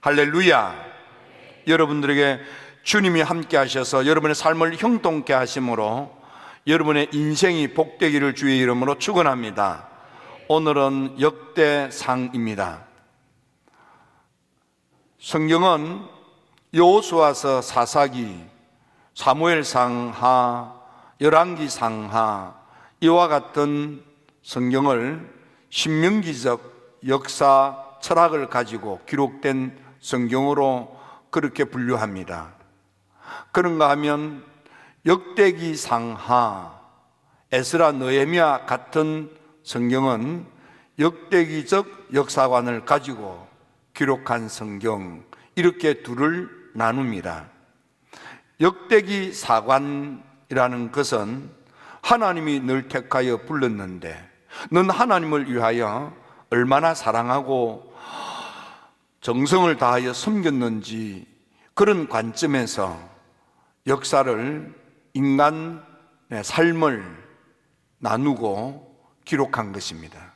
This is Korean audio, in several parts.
할렐루야. 여러분들에게 주님이 함께 하셔서 여러분의 삶을 형통케 하심으로 여러분의 인생이 복되기를 주의 이름으로 축원합니다. 오늘은 역대상입니다. 성경은 여호수아서, 사사기, 사무엘상하, 열왕기상하 이와 같은 성경을 신명기적 역사 철학을 가지고 기록된 성경으로 그렇게 분류합니다. 그런가 하면 역대기상하, 에스라, 느헤미야 같은 성경은 역대기적 역사관을 가지고 기록한 성경, 이렇게 둘을 나눕니다. 역대기 사관이라는 것은 하나님이 널 택하여 불렀는데 넌 하나님을 위하여 얼마나 사랑하고 정성을 다하여 섬겼는지, 그런 관점에서 역사를, 인간의 삶을 나누고 기록한 것입니다.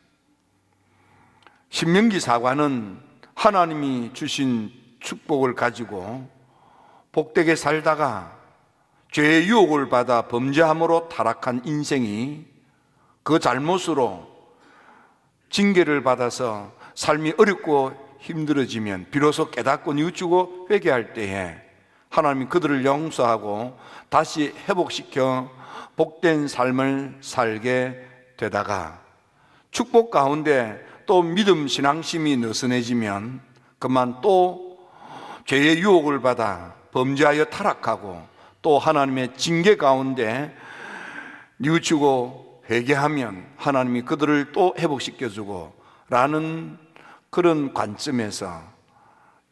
신명기 사관은 하나님이 주신 축복을 가지고 복되게 살다가 죄의 유혹을 받아 범죄함으로 타락한 인생이 그 잘못으로 징계를 받아서 삶이 어렵고 힘들어지면 비로소 깨닫고 뉘우치고 회개할 때에 하나님이 그들을 용서하고 다시 회복시켜 복된 삶을 살게 되다가 축복 가운데 또 믿음, 신앙심이 느슨해지면 그만 또 죄의 유혹을 받아 범죄하여 타락하고 또 하나님의 징계 가운데 뉘우치고 회개하면 하나님이 그들을 또 회복시켜주고 라는 그런 관점에서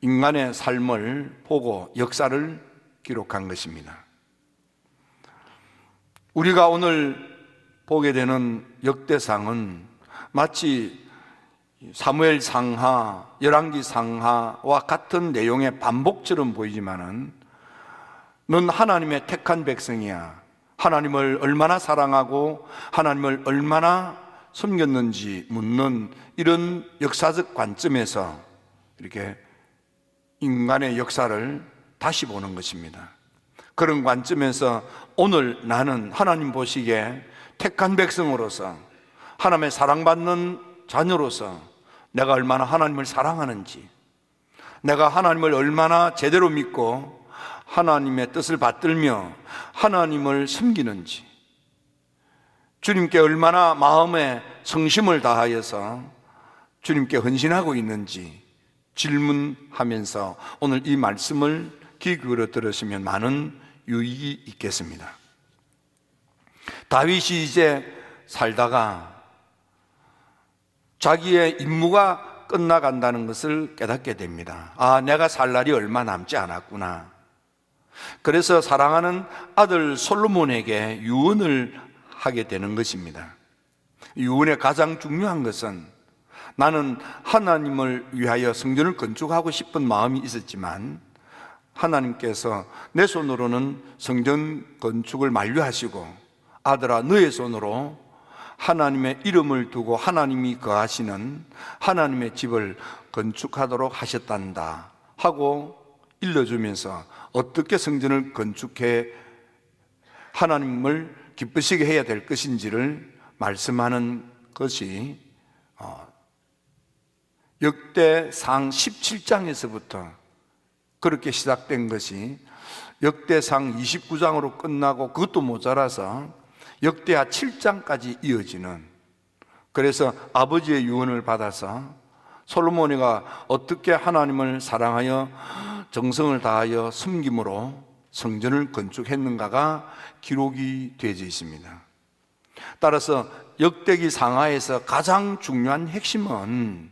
인간의 삶을 보고 역사를 기록한 것입니다. 우리가 오늘 보게 되는 역대상은 마치 사무엘상하, 열왕기상하와 같은 내용의 반복처럼 보이지만은 넌 하나님의 택한 백성이야, 하나님을 얼마나 사랑하고 하나님을 얼마나 섬겼는지 묻는 이런 역사적 관점에서 이렇게 인간의 역사를 다시 보는 것입니다. 그런 관점에서 오늘 나는 하나님 보시기에 택한 백성으로서, 하나님의 사랑받는 자녀로서 내가 얼마나 하나님을 사랑하는지, 내가 하나님을 얼마나 제대로 믿고 하나님의 뜻을 받들며 하나님을 섬기는지, 주님께 얼마나 마음에 성심을 다하여서 주님께 헌신하고 있는지 질문하면서 오늘 이 말씀을 귀 기울여 들으시면 많은 유익이 있겠습니다. 다윗이 이제 살다가 자기의 임무가 끝나간다는 것을 깨닫게 됩니다. 아, 내가 살 날이 얼마 남지 않았구나. 그래서 사랑하는 아들 솔로몬에게 유언을 하게 되는 것입니다. 유언의 가장 중요한 것은 나는 하나님을 위하여 성전을 건축하고 싶은 마음이 있었지만 하나님께서 내 손으로는 성전 건축을 만료하시고 아들아, 너의 손으로 하나님의 이름을 두고 하나님이 거하시는 하나님의 집을 건축하도록 하셨단다 하고 일러주면서 어떻게 성전을 건축해 하나님을 기쁘시게 해야 될 것인지를 말씀하는 것이 역대상 17장에서부터 그렇게 시작된 것이 역대상 29장으로 끝나고 그것도 모자라서 역대하 7장까지 이어지는, 그래서 아버지의 유언을 받아서 솔로몬이가 어떻게 하나님을 사랑하여 정성을 다하여 섬김으로 성전을 건축했는가가 기록이 되어져 있습니다. 따라서 역대기 상하에서 가장 중요한 핵심은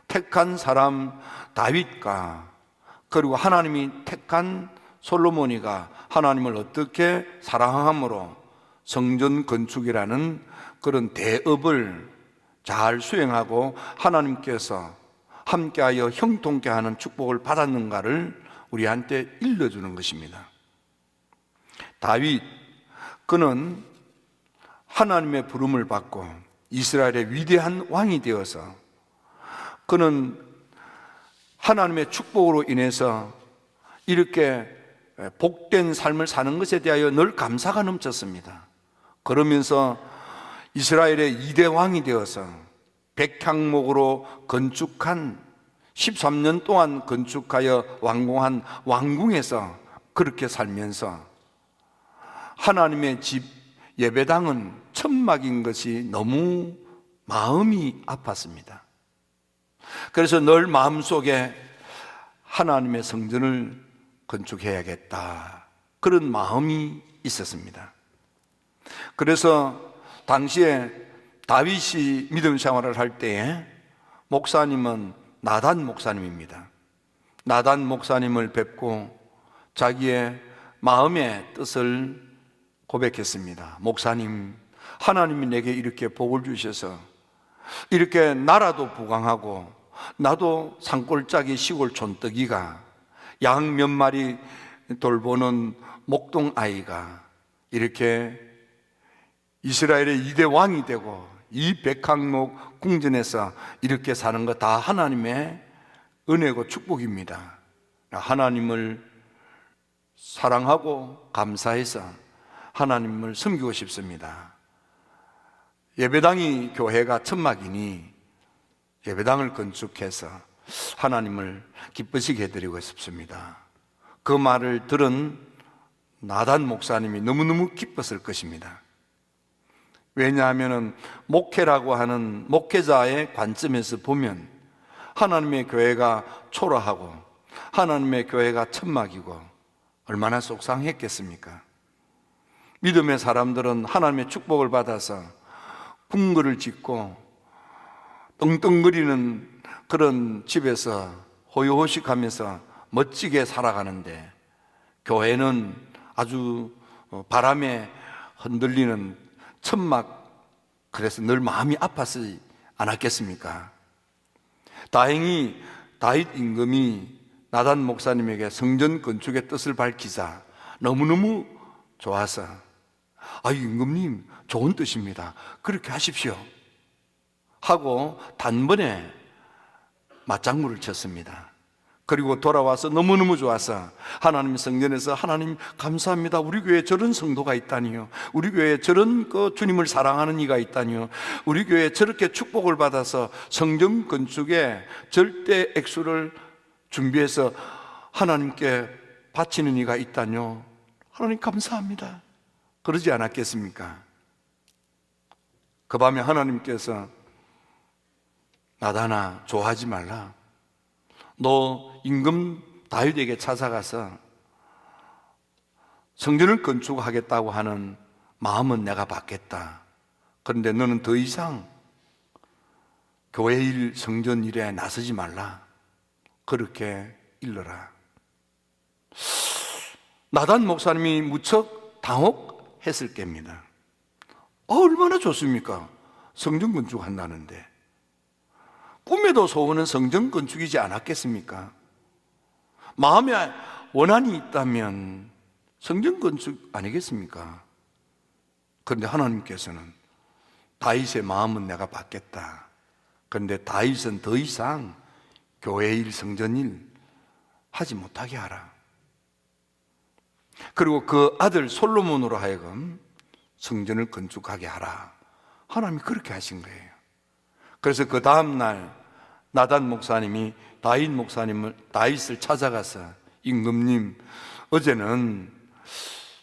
택한 사람 다윗과 그리고 하나님이 택한 솔로몬이가 하나님을 어떻게 사랑함으로 성전 건축이라는 그런 대업을 잘 수행하고 하나님께서 함께하여 형통케 하는 축복을 받았는가를 우리한테 일러주는 것입니다. 다윗, 그는 하나님의 부름을 받고 이스라엘의 위대한 왕이 되어서 그는 하나님의 축복으로 인해서 이렇게 복된 삶을 사는 것에 대하여 늘 감사가 넘쳤습니다. 그러면서 이스라엘의 2대 왕이 되어서 백향목으로 건축한 13년 동안 건축하여 완공한 왕궁에서 그렇게 살면서 하나님의 집 예배당은 천막인 것이 너무 마음이 아팠습니다. 그래서 늘 마음속에 하나님의 성전을 건축해야겠다, 그런 마음이 있었습니다. 그래서 당시에 다윗이 믿음 생활을 할 때에 목사님은 나단 목사님입니다. 나단 목사님을 뵙고 자기의 마음의 뜻을 고백했습니다. 목사님, 하나님이 내게 이렇게 복을 주셔서 이렇게 나라도 부강하고 나도 산골짜기 시골 촌뜨기가 양 몇 마리 돌보는 목동 아이가 이렇게 이스라엘의 2대 왕이 되고 이 백향목 궁전에서 이렇게 사는 거 다 하나님의 은혜고 축복입니다. 하나님을 사랑하고 감사해서 하나님을 섬기고 싶습니다. 예배당이 교회가 천막이니 예배당을 건축해서 하나님을 기쁘시게 해드리고 싶습니다. 그 말을 들은 나단 목사님이 너무너무 기뻤을 것입니다. 왜냐하면 목회라고 하는 목회자의 관점에서 보면 하나님의 교회가 초라하고 하나님의 교회가 천막이고 얼마나 속상했겠습니까? 믿음의 사람들은 하나님의 축복을 받아서 궁궐을 짓고 떵떵거리는 그런 집에서 호요호식하면서 멋지게 살아가는데, 교회는 아주 바람에 흔들리는 천막, 그래서 늘 마음이 아팠지 않았겠습니까? 다행히 다윗 임금이 나단 목사님에게 성전 건축의 뜻을 밝히자 너무너무 좋아서, 임금님 좋은 뜻입니다, 그렇게 하십시오 하고 단번에 맞장구를 쳤습니다. 그리고 돌아와서 너무너무 좋아서 하나님 성전에서, 하나님 감사합니다, 우리 교회에 저런 성도가 있다니요, 우리 교회에 저런 주님을 사랑하는 이가 있다니요, 우리 교회에 저렇게 축복을 받아서 성전 건축에 절대 액수를 준비해서 하나님께 바치는 이가 있다뇨, 하나님 감사합니다, 그러지 않았겠습니까? 그 밤에 하나님께서 나단아, 좋아하지 말라, 너 임금 다윗에게 찾아가서 성전을 건축하겠다고 하는 마음은 내가 받겠다. 그런데 너는 더 이상 교회 일, 성전 일에 나서지 말라, 그렇게 일러라. 나단 목사님이 무척 당혹했을 겁니다. 얼마나 좋습니까? 성전 건축한다는데. 꿈에도 소원은 성전 건축이지 않았겠습니까? 마음에 원한이 있다면 성전 건축 아니겠습니까? 그런데 하나님께서는 다윗의 마음은 내가 받겠다. 그런데 다윗은 더 이상 교회 일, 성전 일 하지 못하게 하라. 그리고 그 아들 솔로몬으로 하여금 성전을 건축하게 하라. 하나님이 그렇게 하신 거예요. 그래서 그 다음날 나단 목사님이 다윗을 찾아가서, 임금님, 어제는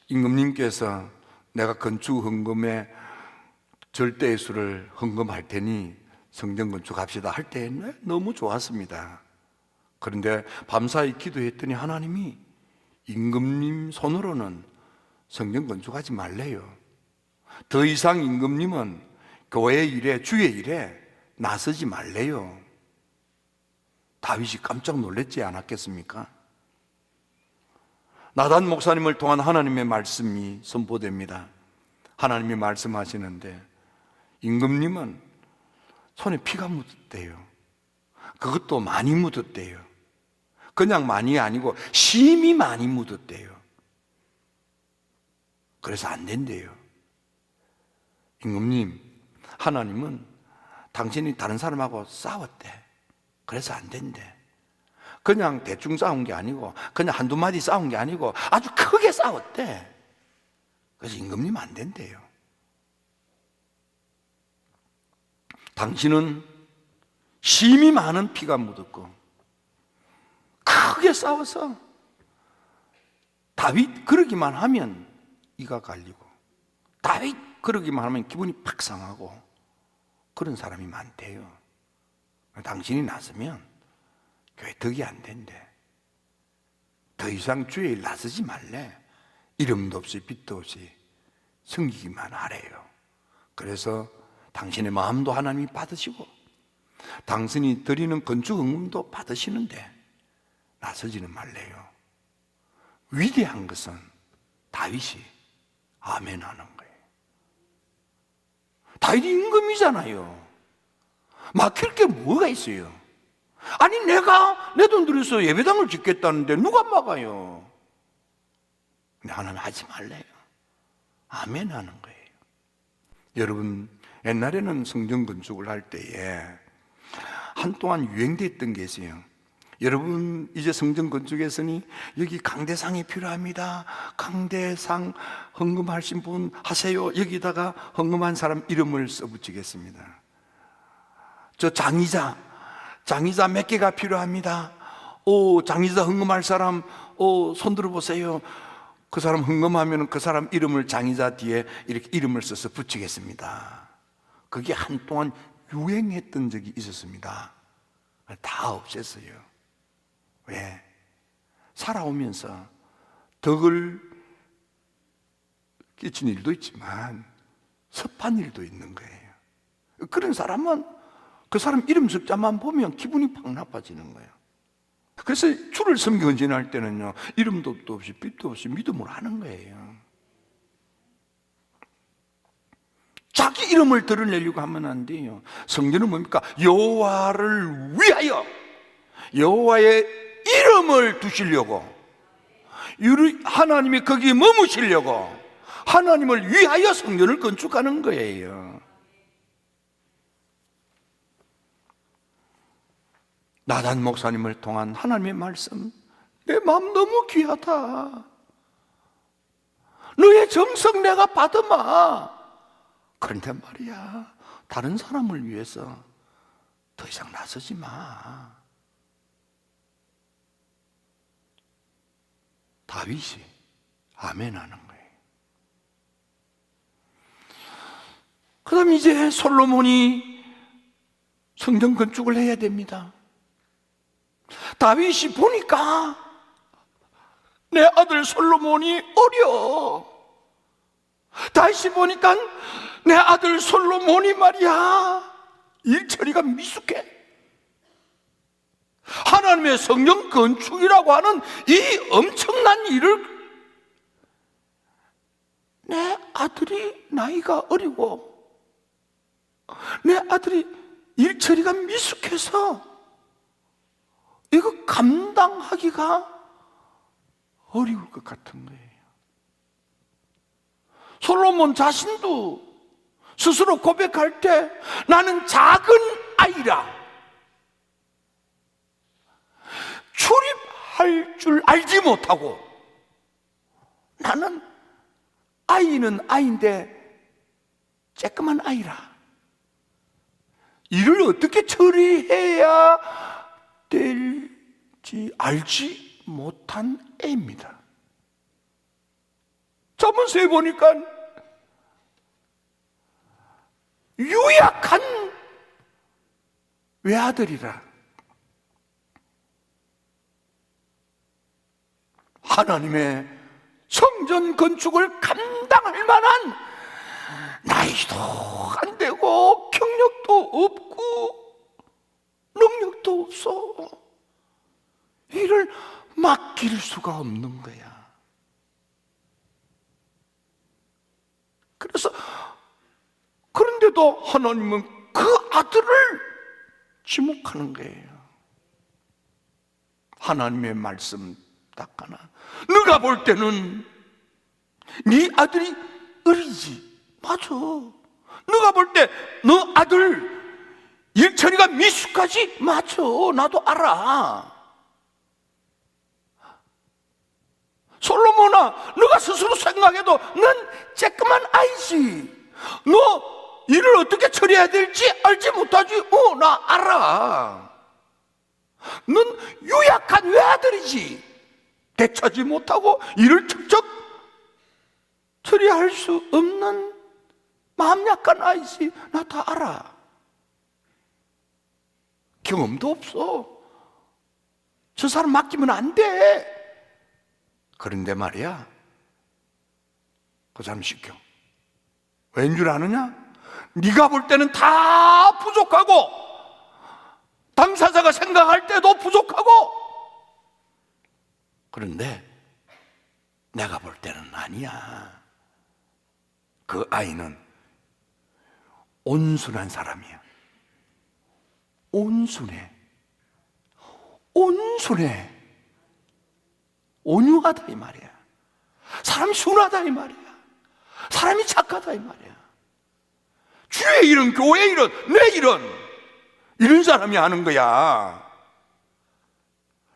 임금님께서 내가 건축 헌금의 절대의 수를 헌금할 테니 성전 건축합시다 할 때 너무 좋았습니다. 그런데 밤사이 기도했더니 하나님이 임금님 손으로는 성전 건축하지 말래요. 더 이상 임금님은 교회 일에, 주의 일에 나서지 말래요. 다윗이 깜짝 놀랐지 않았겠습니까? 나단 목사님을 통한 하나님의 말씀이 선포됩니다. 하나님이 말씀하시는데 임금님은 손에 피가 묻었대요. 그것도 많이 묻었대요. 그냥 많이 아니고 심히 많이 묻었대요. 그래서 안 된대요. 임금님, 하나님은 당신이 다른 사람하고 싸웠대. 그래서 안 된대. 그냥 대충 싸운 게 아니고, 그냥 한두 마디 싸운 게 아니고 아주 크게 싸웠대. 그래서 임금님 안 된대요. 당신은 심이 많은 피가 묻었고 크게 싸워서 다윗 그러기만 하면 이가 갈리고, 다윗 그러기만 하면 기분이 팍 상하고, 그런 사람이 많대요. 당신이 나서면 교회 덕이 안 된대. 더 이상 주의 일 나서지 말래. 이름도 없이 빛도 없이 섬기기만 하래요. 그래서 당신의 마음도 하나님이 받으시고 당신이 드리는 건축 응금도 받으시는데 나서지는 말래요. 위대한 것은 다윗이 아멘 하는 거예요. 다윗이 임금이잖아요. 막힐 게 뭐가 있어요? 아니, 내가 내 돈 들여서 예배당을 짓겠다는데 누가 막아요? 근데 하나님 하지 말래요. 아멘 하는 거예요. 여러분, 옛날에는 성전 건축을 할 때에 한동안 유행됐던 게 있어요. 여러분, 이제 성전 건축했으니 여기 강대상이 필요합니다. 강대상 헌금하신 분 하세요. 여기다가 헌금한 사람 이름을 써붙이겠습니다. 저 장의자 몇 개가 필요합니다. 장의자 헌금할 사람 손 들어보세요. 그 사람 헌금하면 그 사람 이름을 장의자 뒤에 이렇게 이름을 써서 붙이겠습니다. 그게 한동안 유행했던 적이 있었습니다. 다 없앴어요. 왜? 살아오면서 덕을 끼친 일도 있지만 섭한 일도 있는 거예요. 그런 사람은 그 사람 이름 숫자만 보면 기분이 팍 나빠지는 거예요. 그래서 주를 섬기건진할 때는요, 이름도 없이 빛도 없이 믿음으로 하는 거예요. 자기 이름을 드러내려고 하면 안 돼요. 성전은 뭡니까? 여호와를 위하여 여호와의 이름을 두시려고, 하나님이 거기에 머무시려고 하나님을 위하여 성전을 건축하는 거예요. 나단 목사님을 통한 하나님의 말씀, 내 마음 너무 귀하다. 너의 정성 내가 받으마. 그런데 말이야, 다른 사람을 위해서 더 이상 나서지 마. 다윗이 아멘 하는 거예요. 그 다음 이제 솔로몬이 성전 건축을 해야 됩니다. 다윗이 보니까 내 아들 솔로몬이 어려. 다윗이 보니까 내 아들 솔로몬이 말이야, 일처리가 미숙해. 하나님의 성전 건축이라고 하는 이 엄청난 일을 내 아들이 나이가 어리고 내 아들이 일처리가 미숙해서 이거 감당하기가 어려울 것 같은 거예요. 솔로몬 자신도 스스로 고백할 때 나는 작은 아이라 출입할 줄 알지 못하고, 나는 아이는 아이인데 쬐끄만 아이라 이를 어떻게 처리해야 될지 알지 못한 애입니다. 자문서에 보니까 유약한 외아들이라. 하나님의 성전 건축을 감당할 만한 나이도 안 되고 경력도 없고 능력도 없어. 이를 맡길 수가 없는 거야. 그래서 그런데도 하나님은 그 아들을 지목하는 거예요. 하나님의 말씀 딱 하나, 네가 볼 때는 네 아들이 어리지. 맞아. 네가 볼 때 너 아들 일처리가 미숙하지. 맞아. 나도 알아. 너나 너가 스스로 생각해도 넌 쬐끄만 아이지. 너 일을 어떻게 처리해야 될지 알지 못하지? 나 알아. 넌 유약한 외아들이지. 대처하지 못하고 일을 척척 처리할 수 없는 마음 약한 아이지. 나 다 알아. 경험도 없어. 저 사람 맡기면 안 돼. 그런데 말이야, 그 사람 시켜. 왠 줄 아느냐? 네가 볼 때는 다 부족하고 당사자가 생각할 때도 부족하고, 그런데 내가 볼 때는 아니야. 그 아이는 온순한 사람이야. 온순해. 온유하다 이 말이야. 사람이 순하다 이 말이야. 사람이 착하다 이 말이야. 주의 일은, 교회 일은, 내 일은 이런 사람이 하는 거야.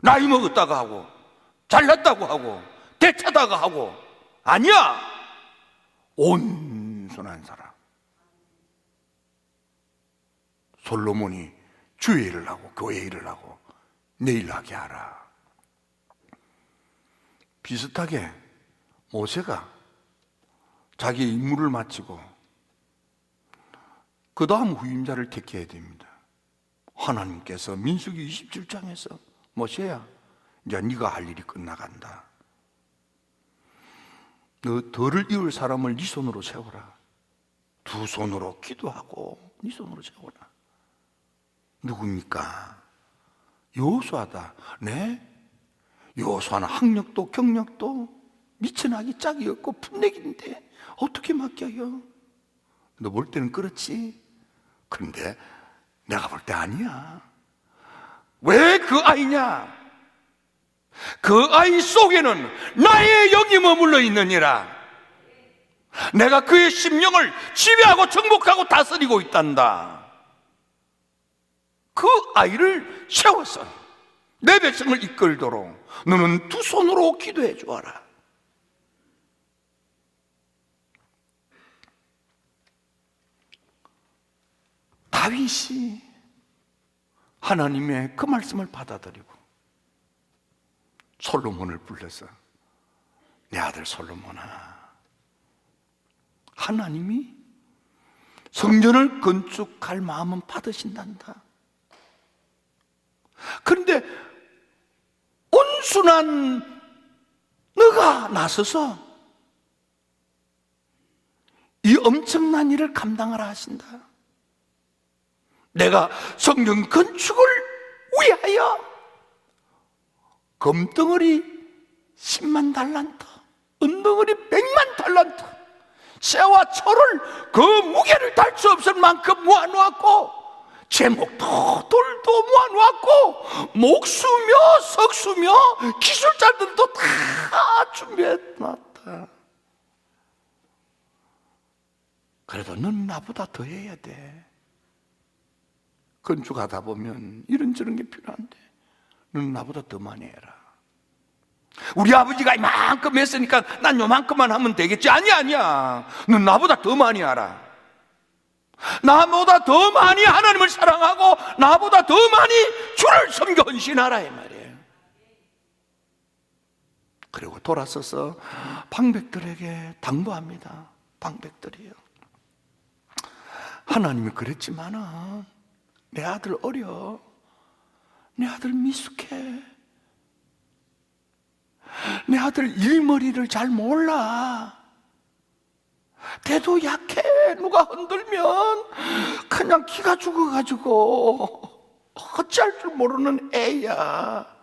나이 먹었다고 하고 잘났다고 하고 대차다고 하고 아니야. 온순한 사람. 솔로몬이 주의 일을 하고 교회 일을 하고 내 일을 하게 하라. 비슷하게 모세가 자기의 임무를 마치고 그 다음 후임자를 택해야 됩니다. 하나님께서 민수기 27장에서 모세야, 이제 네가 할 일이 끝나간다. 너 너를 이을 사람을 네 손으로 세워라. 두 손으로 기도하고 네 손으로 세워라. 누굽니까? 여호수아다. 네? 여호수아는 학력도 경력도 미친 아기 짝이 없고 풋내기인데 어떻게 맡겨요? 너 볼 때는 그렇지. 그런데 내가 볼 때 아니야. 왜 그 아이냐? 그 아이 속에는 나의 영이 머물러 있느니라. 내가 그의 심령을 지배하고 정복하고 다스리고 있단다. 그 아이를 세워서 내 백성을 이끌도록 너는 두 손으로 기도해 주어라. 다윗이 하나님의 그 말씀을 받아들이고 솔로몬을 불러서 내 아들 솔로몬아, 하나님이 성전을 건축할 마음은 받으신단다. 그런데 온순한 너가 나서서 이 엄청난 일을 감당하라 하신다. 내가 성전 건축을 위하여 금덩어리 10만 달란트, 은덩어리 100만 달란트, 쇠와 철을 그 무게를 달 수 없을 만큼 모아놓았고, 제목도 돌도 모아놓았고, 목수며 석수며 기술자들도 다 준비해놨다. 그래도 넌 나보다 더 해야 돼. 건축하다 보면 이런저런 게 필요한데 넌 나보다 더 많이 해라. 우리 아버지가 이만큼 했으니까 난 요만큼만 하면 되겠지. 아니야. 넌 나보다 더 많이 하라. 나보다 더 많이 하나님을 사랑하고 나보다 더 많이 주를 섬겨 헌신하라 이 말이에요. 그리고 돌아서서 방백들에게 당부합니다. 방백들이요, 하나님이 그랬지만은 내 아들 어려, 내 아들 미숙해, 내 아들 일머리를 잘 몰라, 대도 약해, 누가 흔들면 그냥 기가 죽어가지고 어찌할 줄 모르는 애야.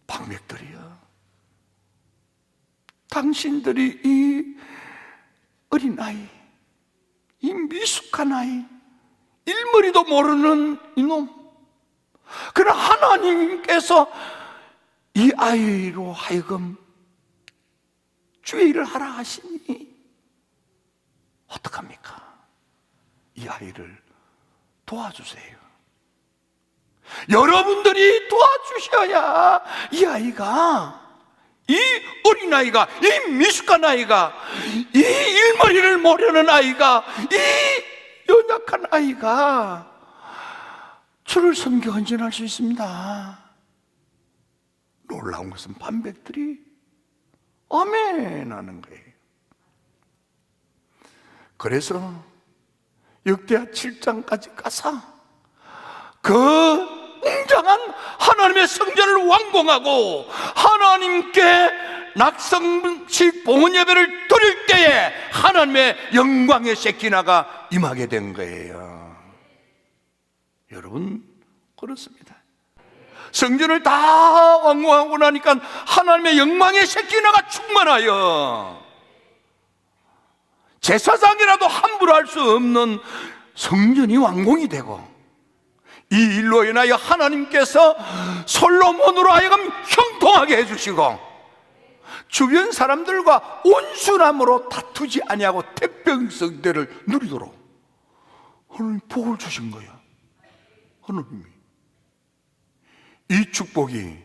방백들이여, 당신들이 이 어린아이, 이 미숙한 아이, 일머리도 모르는 이놈, 그러나 하나님께서 이 아이로 하여금 주의 일을 하라 하시니 어떡합니까? 이 아이를 도와주세요. 여러분들이 도와주셔야 이 아이가, 이 어린아이가, 이 미숙한 아이가, 이 일머리를 모르는 아이가, 이 연약한 아이가 주를 섬겨 헌신할 수 있습니다. 놀라운 것은 반백들이 아멘 하는 거예요. 그래서 역대하 7장까지 가서 그 웅장한 하나님의 성전을 완공하고 하나님께 낙성식 봉헌 예배를 드릴 때에 하나님의 영광의 셰키나가 임하게 된 거예요. 여러분, 그렇습니다. 성전을 다 완공하고 나니까 하나님의 영광의 셰키나가 충만하여 제사장이라도 함부로 할 수 없는 성전이 완공이 되고, 이 일로 인하여 하나님께서 솔로몬으로 하여금 형통하게 해주시고 주변 사람들과 온순함으로 다투지 아니하고 태평성대를 누리도록 하나님 복을 주신 거예요. 하나님이 이 축복이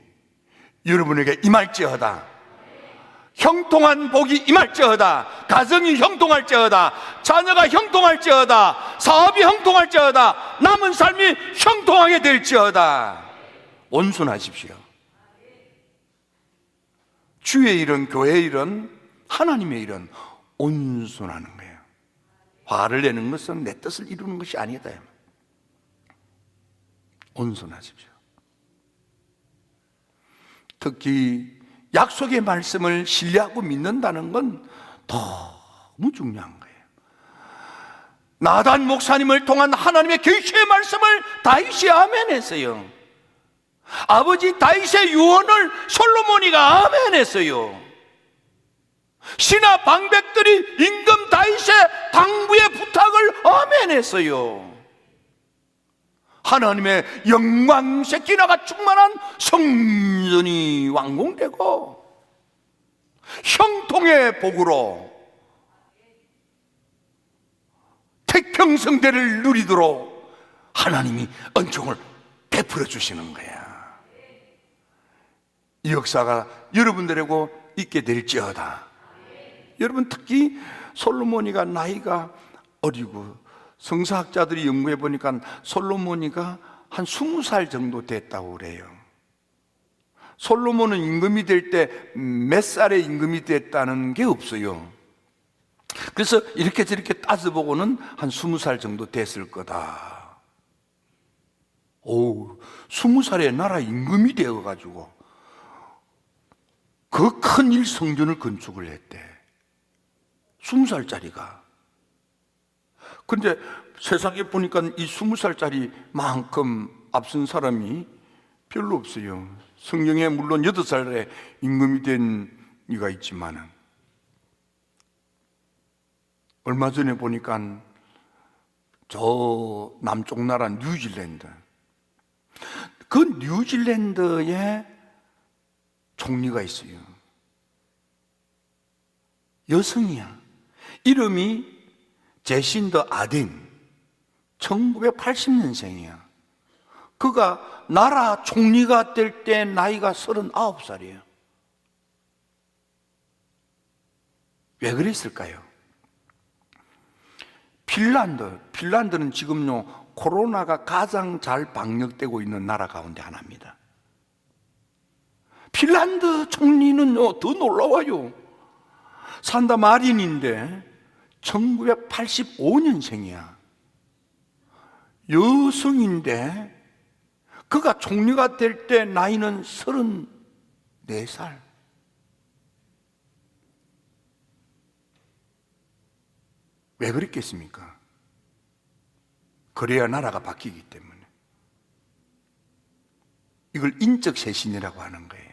여러분에게 임할지어다. 형통한 복이 임할지어다. 가정이 형통할지어다. 자녀가 형통할지어다. 사업이 형통할지어다. 남은 삶이 형통하게 될지어다. 온순하십시오. 주의 일은, 교회의 일은, 하나님의 일은 온순하는 거예요. 화를 내는 것은 내 뜻을 이루는 것이 아니다. 온순하십시오. 특히 약속의 말씀을 신뢰하고 믿는다는 건 너무 중요한 거예요. 나단 목사님을 통한 하나님의 계시의 말씀을 다윗이 아멘했어요. 아버지 다윗의 유언을 솔로몬이가 아멘했어요. 신하 방백들이 임금 다윗의 당부의 부탁을 아멘했어요. 하나님의 영광 셰키나가 충만한 성전이 완공되고 형통의 복으로 태평성대를 누리도록 하나님이 은총을 베풀어 주시는 거야. 이 역사가 여러분들에게 있게 될지어다. 여러분, 특히 솔로몬이가 나이가 어리고 성서학자들이 연구해 보니까 솔로몬이가 한 20살 정도 됐다고 그래요. 솔로몬은 임금이 될 때 몇 살에 임금이 됐다는 게 없어요. 그래서 이렇게 저렇게 따져보고는 한 20살 정도 됐을 거다. 오, 20살에 나라 임금이 되어가지고 그 큰 일 성전을 건축을 했대. 20살짜리가. 근데 세상에 보니까 이 20살짜리 만큼 앞선 사람이 별로 없어요. 성경에 물론 8살에 임금이 된 이가 있지만은, 얼마 전에 보니까 저 남쪽 나라 뉴질랜드, 그 뉴질랜드에 총리가 있어요. 여성이야. 이름이 제신더 아딘, 1980년생이야. 그가 나라 총리가 될 때 나이가 39살이에요. 왜 그랬을까요? 핀란드는 지금요 코로나가 가장 잘 방역되고 있는 나라 가운데 하나입니다. 핀란드 총리는요 더 놀라워요. 산다 마린인데 1985년생이야. 여성인데 그가 총리가 될 때 나이는 34살. 왜 그랬겠습니까? 그래야 나라가 바뀌기 때문에. 이걸 인적 쇄신이라고 하는 거예요.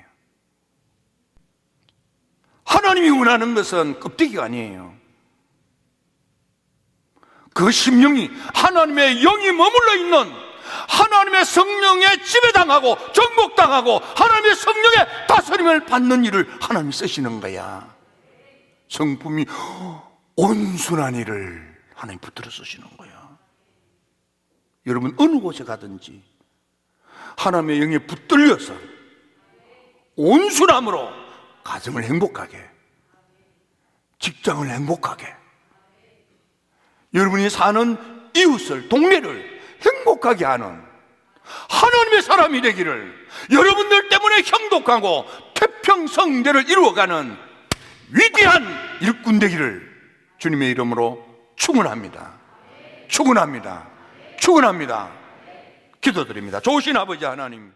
하나님이 원하는 것은 껍데기가 아니에요. 그 심령이 하나님의 영이 머물러 있는, 하나님의 성령에 지배당하고 정복당하고 하나님의 성령의 다스림을 받는 일을 하나님이 쓰시는 거야. 성품이 온순한 일을 하나님 붙들어 쓰시는 거야. 여러분 어느 곳에 가든지 하나님의 영에 붙들려서 온순함으로 가정을 행복하게, 직장을 행복하게, 여러분이 사는 이웃을, 동네를 행복하게 하는 하나님의 사람이 되기를, 여러분들 때문에 형독하고 태평성대를 이루어가는 위대한 일꾼 되기를 주님의 이름으로 축원합니다. 축원합니다. 축원합니다. 기도드립니다. 좋으신 아버지 하나님,